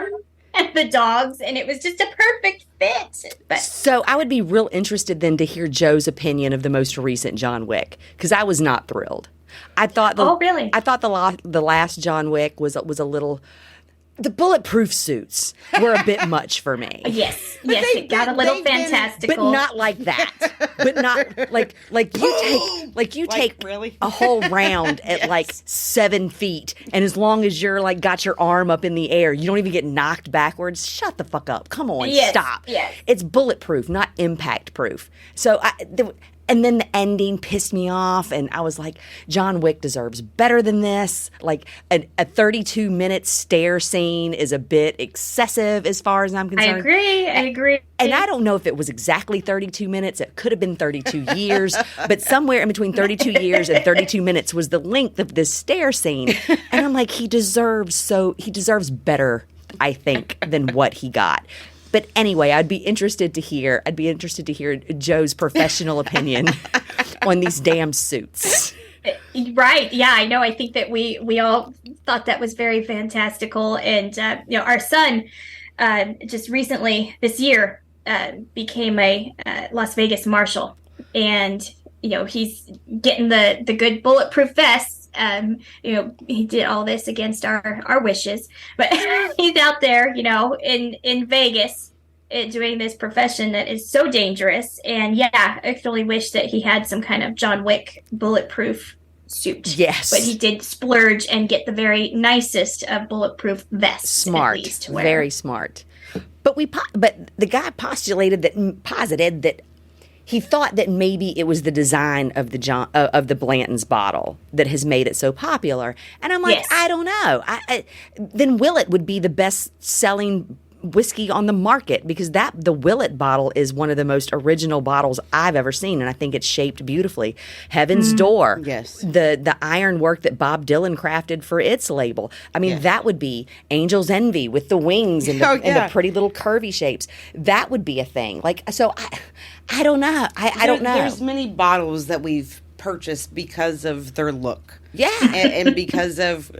the dogs, and it was just a perfect fit. But so I would be real interested then to hear Joe's opinion of the most recent John Wick, because I was not thrilled. I thought really? I thought the last John Wick was a little. The bulletproof suits were a bit much for me. Yes, it got a little fantastical, but not like that. But not like you take really? a whole round at 7 feet, and as long as you're got your arm up in the air, you don't even get knocked backwards. Shut the fuck up! Come on, stop. Yes. It's bulletproof, not impact proof. So and then the ending pissed me off, and I was like, John Wick deserves better than this. Like, a 32-minute stare scene is a bit excessive as far as I'm concerned. I agree. And I don't know if it was exactly 32 minutes. It could have been 32 years, but somewhere in between 32 years and 32 minutes was the length of this stare scene. And I'm like, he deserves better, I think, than what he got. But anyway, I'd be interested to hear Joe's professional opinion on these damn suits. Right. Yeah, I know. I think that we all thought that was very fantastical. And, our son just recently this year became a Las Vegas Marshal. And, he's getting the good bulletproof vests. He did all this against our wishes, but he's out there, in Vegas doing this profession that is so dangerous. And yeah, I actually wish that he had some kind of John Wick bulletproof suit. Yes. But he did splurge and get the very nicest of bulletproof vests. Smart. At least to wear. Very smart. But the guy posited that he thought that maybe it was the design of the Blanton's bottle that has made it so popular. And I'm like, yes. I don't know. Then Willet would be the best-selling whiskey on the market, because the Willet bottle is one of the most original bottles I've ever seen, and I think it's shaped beautifully. Heaven's Door. Yes. The ironwork that Bob Dylan crafted for its label. I mean, that would be Angel's Envy with the wings and the pretty little curvy shapes. That would be a thing. So I don't know. I don't know. There's many bottles that we've purchased because of their look. Yeah. and because of,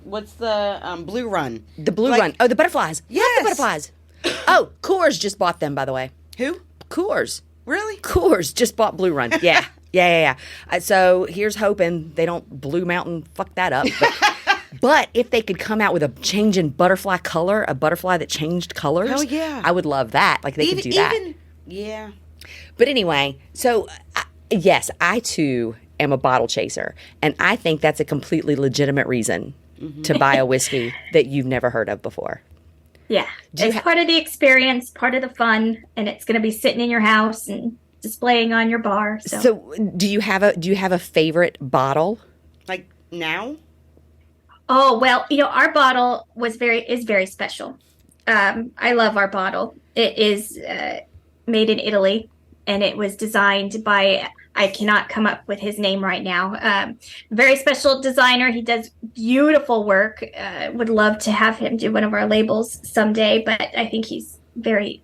what's the Blue Run? The Blue Run. Oh, the butterflies. Yes. Love the butterflies. Oh, Coors just bought them, by the way. Who? Coors. Really? Coors just bought Blue Run. Yeah. Yeah. So here's hoping they don't Blue Mountain fuck that up. But if they could come out with a change in butterfly color, a butterfly that changed colors, oh yeah, I would love that. Like they could do that. Yeah. But anyway, so yes, I too am a bottle chaser, and I think that's a completely legitimate reason to buy a whiskey that you've never heard of before. Yeah, it's part of the experience, part of the fun, and it's going to be sitting in your house and displaying on your bar. So do you have a favorite bottle? Like now? Oh, well, our bottle is very special. I love our bottle. It is made in Italy, and it was designed by, I cannot come up with his name right now. Very special designer. He does beautiful work. Would love to have him do one of our labels someday, but I think he's very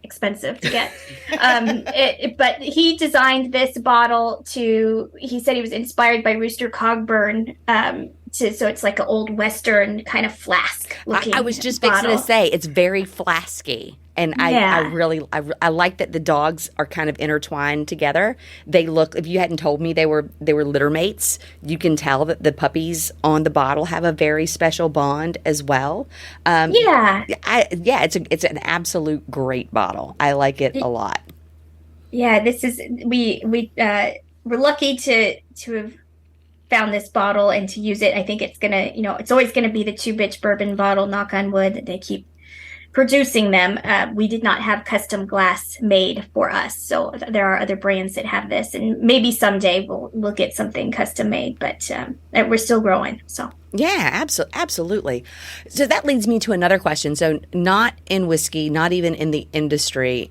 expensive to get. But he designed this bottle he said he was inspired by Rooster Cogburn. So it's like an old Western kind of flask looking I was just fixing to say it's very flasky. And I really like that the dogs are kind of intertwined together. They look, if you hadn't told me they were litter mates, you can tell that the puppies on the bottle have a very special bond as well. It's an absolute great bottle. I like it a lot. Yeah, this is we're lucky to have found this bottle and to use it. I think it's gonna, it's always gonna be the Two Bitch Bourbon bottle. Knock on wood that they keep producing them. We did not have custom glass made for us, so there are other brands that have this, and maybe someday we'll get something custom made. But we're still growing. So yeah, absolutely. So that leads me to another question. So not in whiskey, not even in the industry,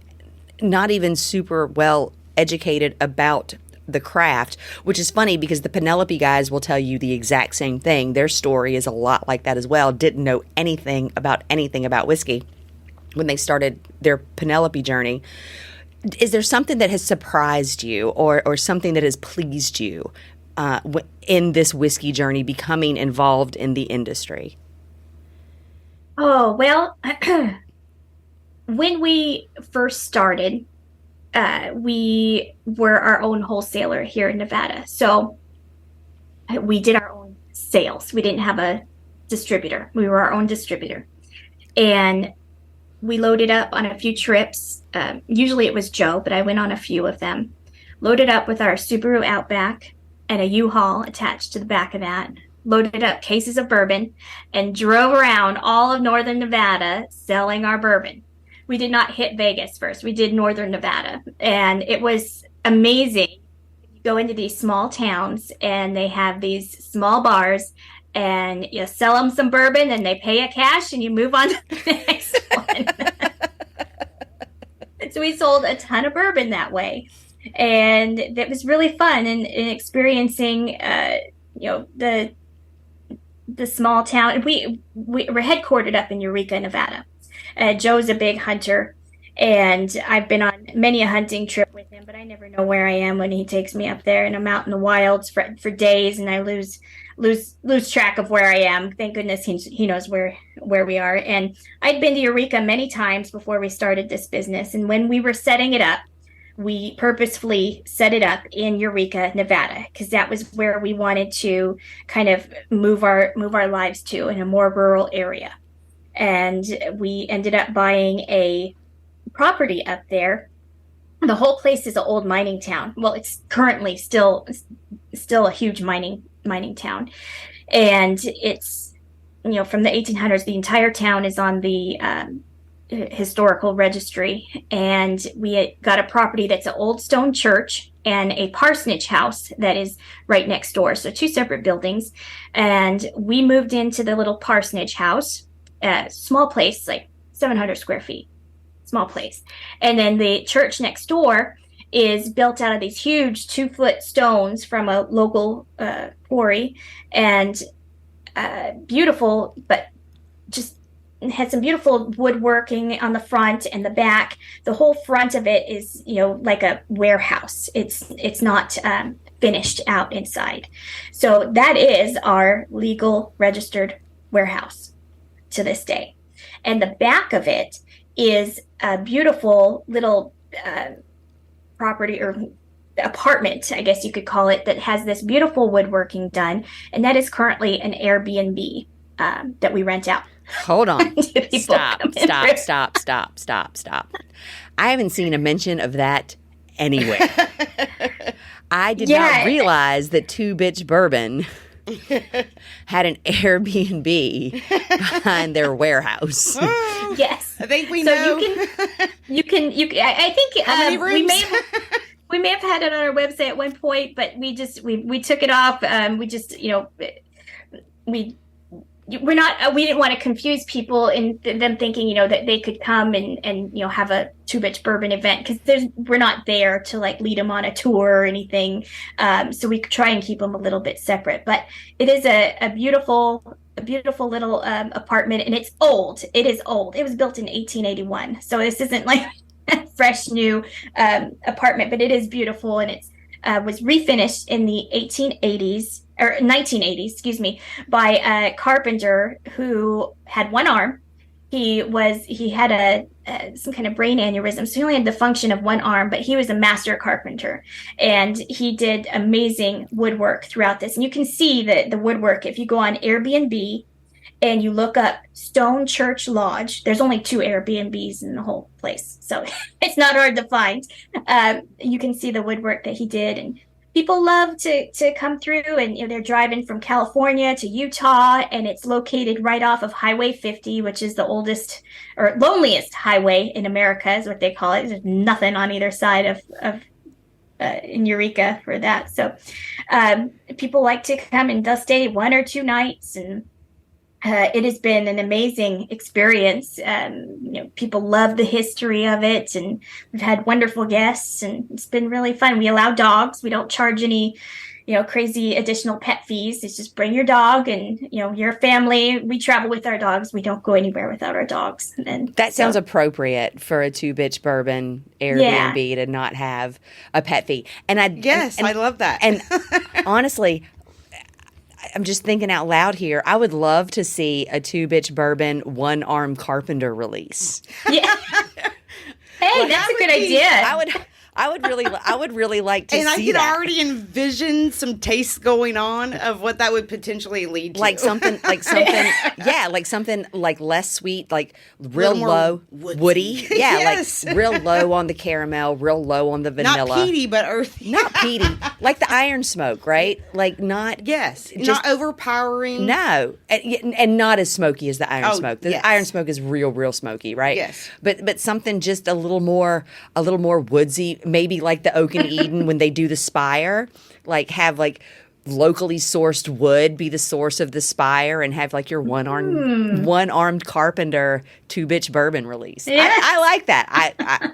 not even super well educated about the craft, which is funny because the Penelope guys will tell you the exact same thing. Their story is a lot like that as well. Didn't know anything about whiskey when they started their Penelope journey. Is there something that has surprised you or something that has pleased you in this whiskey journey, becoming involved in the industry? Oh, well, when we first started, we were our own wholesaler here in Nevada. So we did our own sales. We didn't have a distributor. We were our own distributor. And we loaded up on a few trips. Usually it was Joe, but I went on a few of them. Loaded up with our Subaru Outback and a U-Haul attached to the back of that. Loaded up cases of bourbon and drove around all of northern Nevada selling our bourbon. We did not hit Vegas first. We did northern Nevada. And it was amazing. You go into these small towns and they have these small bars and you sell them some bourbon and they pay you cash and you move on to the next one. So we sold a ton of bourbon that way. And that was really fun and experiencing, the small town. We're headquartered up in Eureka, Nevada. Joe's a big hunter, and I've been on many a hunting trip with him, but I never know where I am when he takes me up there, and I'm out in the wilds for days, and I lose track of where I am. Thank goodness he knows where we are. And I'd been to Eureka many times before we started this business, and when we were setting it up, we purposefully set it up in Eureka, Nevada, because that was where we wanted to kind of move our lives to, in a more rural area. And we ended up buying a property up there. The whole place is an old mining town. Well, it's currently still a huge mining town. And it's, from the 1800s, the entire town is on the historical registry. And we got a property that's an old stone church and a parsonage house that is right next door. So two separate buildings. And we moved into the little parsonage house. Small place, like 700 square feet, small place. And then the church next door is built out of these huge 2-foot stones from a local quarry, and beautiful, but just had some beautiful woodworking on the front and the back. The whole front of it is, like a warehouse. It's not finished out inside. So that is our legal registered warehouse to this day. And the back of it is a beautiful little property or apartment, I guess you could call it, that has this beautiful woodworking done, and that is currently an Airbnb that we rent out. Hold on. People Stop, come in stop, for- stop, stop, stop, stop. I haven't seen a mention of that anywhere. I did not realize that Two Bitch Bourbon had an Airbnb behind their warehouse. Yes, I think we so know. you can. I think How many rooms? we may have had it on our website at one point, but we took it off. We just we didn't want to confuse people in them thinking that they could come and have a Two Bitch Bourbon event, because we're not there to like lead them on a tour or anything. So we try and keep them a little bit separate. But it is a beautiful little apartment, and it's old. It is old. It was built in 1881, so this isn't like a fresh new apartment, but it is beautiful, and it's was refinished in the 1880s. Or 1980s, excuse me, by a carpenter who had one arm. He had some kind of brain aneurysm, so he only had the function of one arm, but he was a master carpenter, and he did amazing woodwork throughout this. And you can see the woodwork if you go on Airbnb and you look up Stone Church Lodge. There's only 2 Airbnbs in the whole place, so it's not hard to find. You can see the woodwork that he did, and people love to come through, and they're driving from California to Utah, and it's located right off of Highway 50, which is the oldest or loneliest highway in America, is what they call it. There's nothing on either side of in Eureka for that. So people like to come, and they'll stay 1 or 2 nights, and it has been an amazing experience. People love the history of it, and we've had wonderful guests, and it's been really fun. We allow dogs. We don't charge any, crazy additional pet fees. It's just bring your dog, and your family. We travel with our dogs. We don't go anywhere without our dogs. And that sounds appropriate for a Two Bitch Bourbon Airbnb to not have a pet fee. And I love that. And honestly, I'm just thinking out loud here. I would love to see a Two Bitch Bourbon one-arm carpenter release. Yeah. Hey, that's a good idea. I would really like to see that. And I could already envision some tastes going on of what that would potentially lead to. Like something like less sweet, like real low, woody. Yeah, Yes. like real low on the caramel, real low on the vanilla. Not peaty, but earthy. Not peaty. Like the iron smoke, right? Like not not overpowering. No, and not as smoky as the iron smoke. The yes. iron smoke is real smoky, right? Yes. But something just a little more woodsy. Maybe like the Oak and Eden when they do the spire, like have like locally sourced wood be the source of the spire, and have like your one-armed carpenter Two Bitch Bourbon release. Yes. I like that.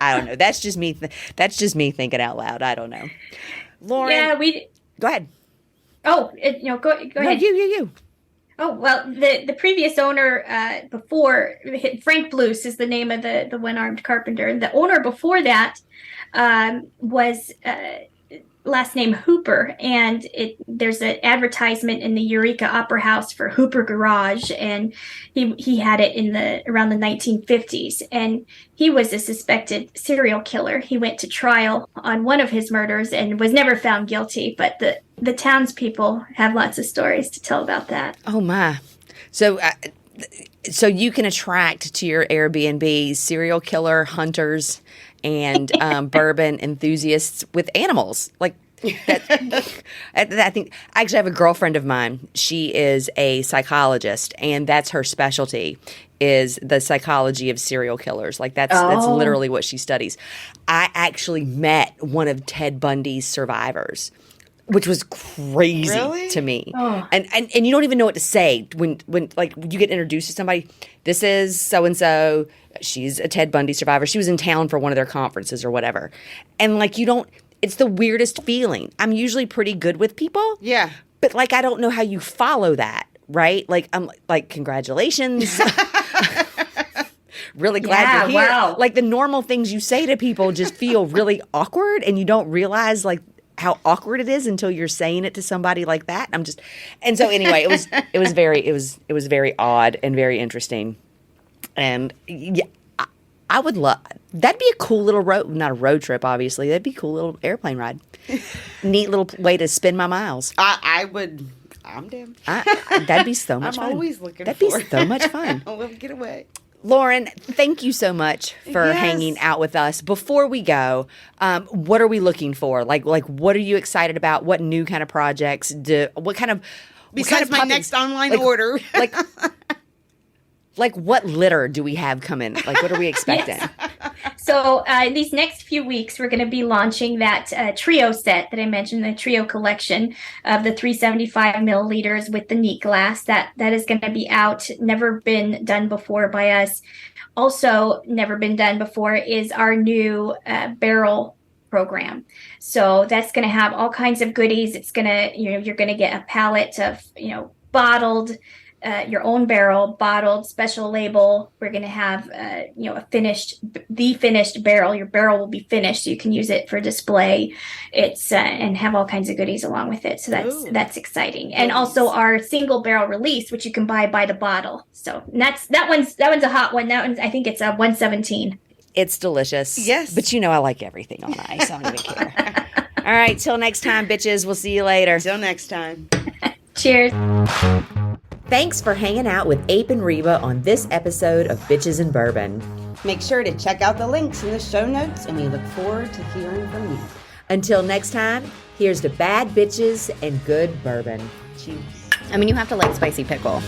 I don't know. That's just me. That's just me thinking out loud. I don't know. Lauren, Yeah, go ahead. Oh, go No, ahead. you. Oh, well, the previous owner before, Frank Blues is the name of the one-armed carpenter. And the owner before that was last name Hooper. And there's an advertisement in the Eureka Opera House for Hooper Garage. And he had it around the 1950s. And he was a suspected serial killer. He went to trial on one of his murders and was never found guilty. But the townspeople have lots of stories to tell about that. Oh my! So you can attract to your Airbnb serial killer hunters and bourbon enthusiasts with animals like that. I think I actually have a girlfriend of mine. She is a psychologist, and that's her specialty. Is the psychology of serial killers. Like that's literally what she studies. I actually met one of Ted Bundy's survivors, which was crazy to me. Oh. And you don't even know what to say when like you get introduced to somebody. This is so and so. She's a Ted Bundy survivor. She was in town for one of their conferences or whatever. And like you don't. It's the weirdest feeling. I'm usually pretty good with people. Yeah. But like I don't know how you follow that, right? Like I'm like congratulations. Really glad you're here. Wow. Like the normal things you say to people just feel really awkward, and you don't realize like how awkward it is until you're saying it to somebody like that. And so anyway, it was very odd and very interesting. And yeah, I would love That'd be a cool little not a road trip, obviously. That'd be a cool little airplane ride. Neat little way to spend my miles. I would. I'm down. That'd be so much I'm fun. always looking That'd for be so much fun. a little getaway. Lauren, thank you so much for Yes. hanging out with us. Before we go, what are we looking for? Like what are you excited about? What new kind of projects? What kind of Besides my puppies- next online order. Like what litter do we have coming? Like what are we expecting? So these next few weeks, we're going to be launching that trio set that I mentioned, the trio collection of the 375 milliliters with the neat glass. That is going to be out. Never been done before by us. Also, never been done before is our new barrel program. So that's going to have all kinds of goodies. It's going to, you're going to get a pallet of, bottled. Your own barrel, bottled, special label. We're going to have, the finished barrel. Your barrel will be finished, so you can use it for display. It's and have all kinds of goodies along with it. So that's exciting. And also our single barrel release, which you can buy by the bottle. So that one's a hot one. That one's, I think it's a 117. It's delicious. Yes. But I like everything on ice. I don't even care. All right, till next time, bitches. We'll see you later. Till next time. Cheers. Thanks for hanging out with Ape and Reba on this episode of Bitches and Bourbon. Make sure to check out the links in the show notes, and we look forward to hearing from you. Until next time, here's to bad bitches and good bourbon. Cheers. I mean, you have to like spicy pickle.